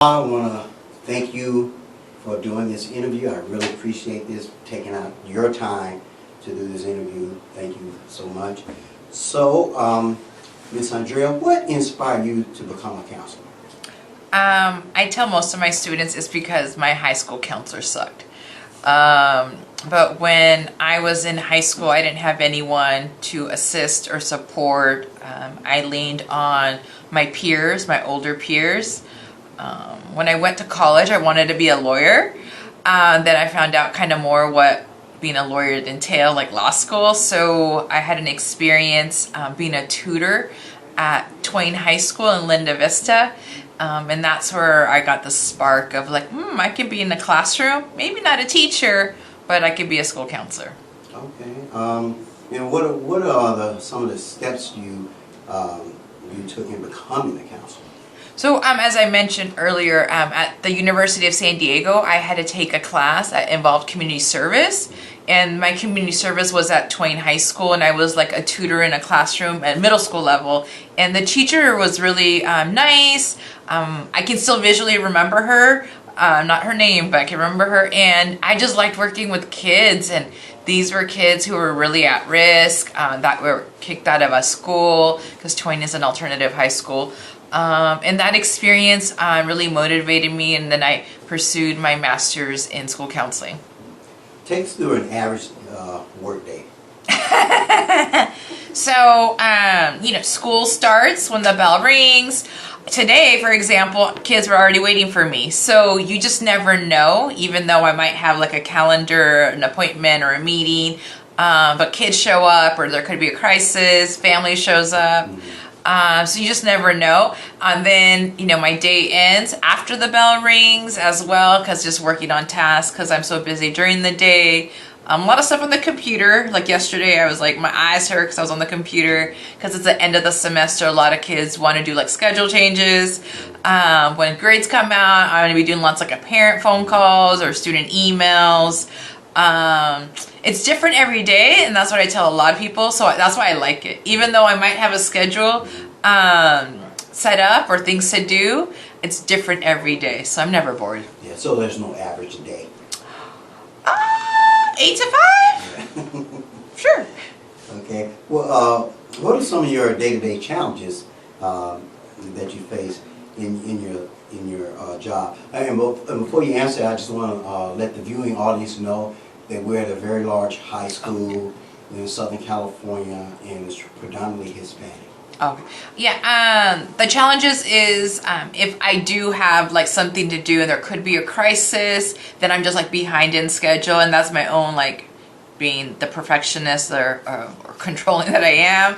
I want to thank you for doing this interview. I really appreciate this, taking out your time to do this interview. Thank you so much. So, Ms. Andrea, what inspired you to become a counselor? I tell most of my students it's because my high school counselor sucked. But when I was in high school, I didn't have anyone to assist or support. I leaned on my peers, my older peers. When I went to college, I wanted to be a lawyer. Then I found out kind of more what being a lawyer entailed, like law school. So I had an experience being a tutor at Twain High School in Linda Vista. And that's where I got the spark of like, I can be in the classroom, maybe not a teacher, but I could be a school counselor. Okay. And what are some of the steps you took in becoming a counselor? So as I mentioned earlier, at the University of San Diego, I had to take a class that involved community service. And my community service was at Twain High School, and I was like a tutor in a classroom at middle school level. And the teacher was really nice. I can still visually remember her, not her name, but I can remember her. And I just liked working with kids. And these were kids who were really at risk, that were kicked out of a school because Twain is an alternative high school. And that experience really motivated me, and then I pursued my master's in school counseling. Take us through an average work day. So, school starts when the bell rings. Today, for example, kids were already waiting for me. So you just never know, even though I might have like a calendar, an appointment, or a meeting. But kids show up, or there could be a crisis, family shows up. So you just never know. And then, my day ends after the bell rings as well, because just working on tasks, because I'm so busy during the day. A lot of stuff on the computer. Like yesterday, I was like, my eyes hurt because I was on the computer, because it's the end of the semester. A lot of kids want to do like schedule changes. When grades come out, I'm going to be doing lots like a parent phone calls or student emails. It's different every day, and that's what I tell a lot of people, so that's why I like it. Even though I might have a schedule set up or things to do, it's different every day, so I'm never bored. Yeah, so there's no average day. 8 to 5? Sure. Okay. Well, what are some of your day-to-day challenges that you face in your job? And before you answer, I just want to let the viewing audience know that we're at a very large high school in Southern California, and it's predominantly Hispanic. Okay. Yeah, the challenges is if I do have like something to do and there could be a crisis, then I'm just like behind in schedule, and that's my own like being the perfectionist or controlling that I am.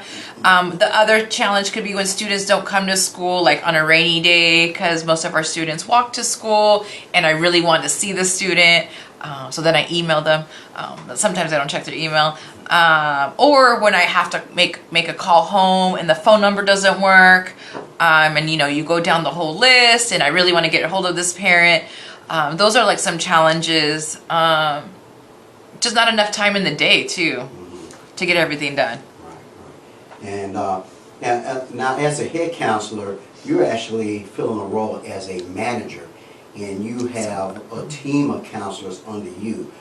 The other challenge could be when students don't come to school, like on a rainy day, because most of our students walk to school and I really want to see the student. So then I email them. But sometimes I don't check their email. Or when I have to make a call home and the phone number doesn't work. And you go down the whole list and I really want to get a hold of this parent. Those are like some challenges. Just not enough time in the day too, to get everything done. Right. And now as a head counselor, you're actually filling a role as a manager, and you have a team of counselors under you.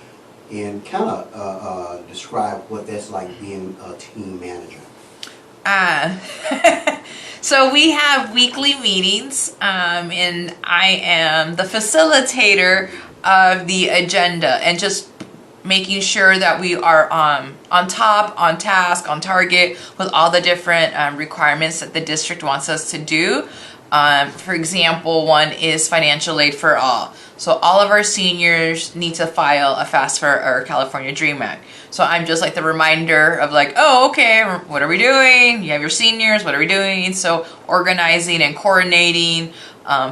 And kind of describe what that's like being a team manager. So we have weekly meetings, and I am the facilitator of the agenda, and just making sure that we are on top, on task, on target with all the different requirements that the district wants us to do. For example, one is financial aid for all. So all of our seniors need to file a FAFSA or California DREAM Act. So I'm just like the reminder of like, oh, okay, what are we doing? You have your seniors, what are we doing? So organizing and coordinating,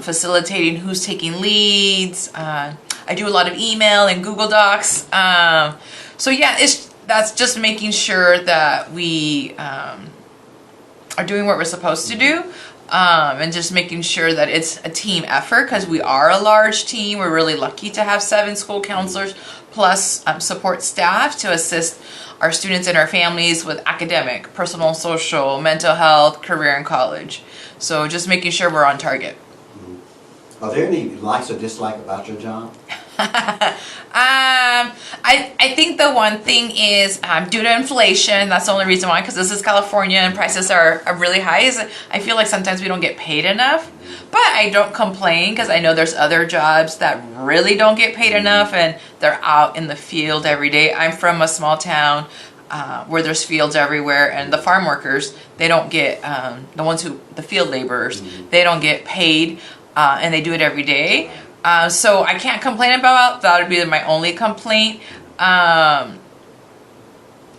facilitating who's taking leads. I do a lot of email and Google Docs. So yeah, that's just making sure that we are doing what we're supposed to do. And just making sure that it's a team effort, because we are a large team. We're really lucky to have 7 school counselors plus support staff to assist our students and our families with academic, personal, social, mental health, career, and college. So just making sure we're on target. Are there any likes or dislikes about your job? I think the one thing is due to inflation. That's the only reason why, because this is California and prices are really high. Is I feel like sometimes we don't get paid enough, but I don't complain because I know there's other jobs that really don't get paid enough, and they're out in the field every day. I'm from a small town where there's fields everywhere, and the farm workers, they don't get the field laborers, they don't get paid, and they do it every day. So I can't complain about that. Would be my only complaint.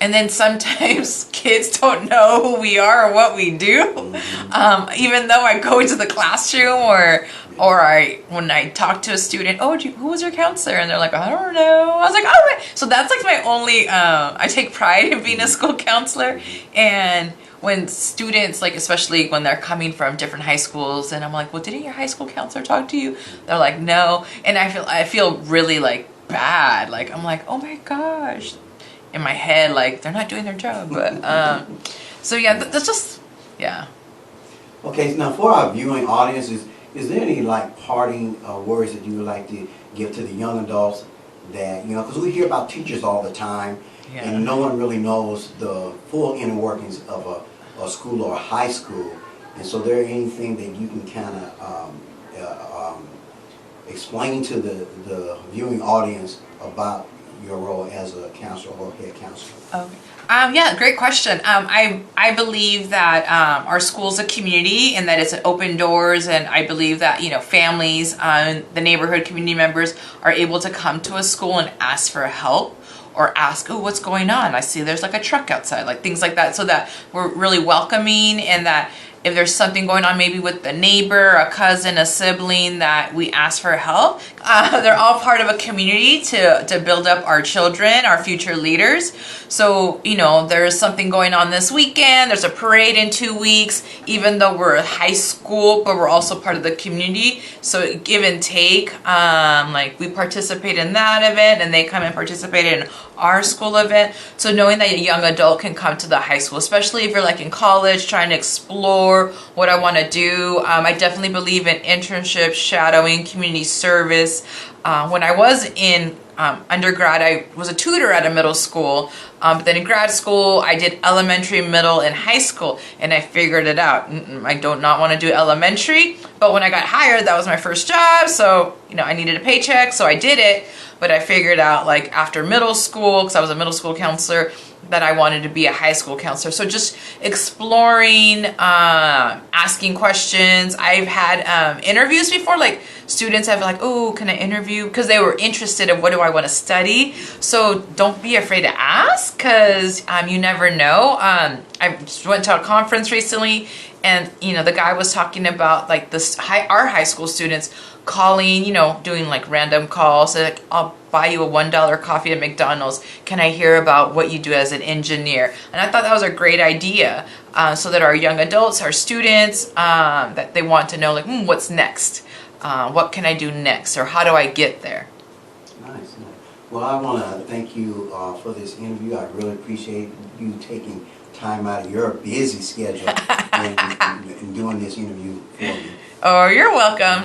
And then sometimes kids don't know who we are or what we do. Even though I go into the classroom or when I talk to a student, who was your counselor? And they're like, I don't know. I was like, all right. So that's like my only, I take pride in being a school counselor. And when students, like especially when they're coming from different high schools, and I'm like, well, didn't your high school counselor talk to you? They're like, no. And I feel really like bad. Like, I'm like, oh my gosh. In my head, like they're not doing their job. But so yeah, that's just, yeah. Okay, now for our viewing audience, is there any like parting words that you would like to give to the young adults that, because we hear about teachers all the time, and no one really knows the full inner workings of a school or a high school. And so there anything that you can kind of explain to the viewing audience about your role as a counselor or head counselor? Okay. Yeah, great question. I believe that our school's a community and that it's open doors, and I believe that families, the neighborhood community members are able to come to a school and ask for help or ask, oh, what's going on? I see there's like a truck outside, like things like that, so that we're really welcoming, and that if there's something going on maybe with the neighbor, a cousin, a sibling, that we ask for help. They're all part of a community to build up our children, our future leaders. So, there's something going on this weekend. There's a parade in 2 weeks, even though we're a high school, but we're also part of the community. So give and take, like we participate in that event and they come and participate in our school event. So knowing that a young adult can come to the high school, especially if you're like in college trying to explore what I want to do. I definitely believe in internships, shadowing, community service. When I was in undergrad, I was a tutor at a middle school. But then in grad school, I did elementary, middle, and high school, and I figured it out. I do not want to do elementary, but when I got hired, that was my first job, so I needed a paycheck, so I did it. But I figured out, like, after middle school, because I was a middle school counselor, that I wanted to be a high school counselor. So just exploring, asking questions. I've had interviews before, like students have like, oh, can I interview? Because they were interested in what do I want to study. So don't be afraid to ask, because you never know. I just went to a conference recently, and the guy was talking about like our high school students calling, doing like random calls, like, I'll buy you a $1 coffee at McDonald's. Can I hear about what you do as an engineer? And I thought that was a great idea, so that our young adults, our students, that they want to know like, what's next? What can I do next? Or how do I get there? Nice. Well, I want to thank you for this interview. I really appreciate you taking time out of your busy schedule and doing this interview for me. Oh, you're welcome.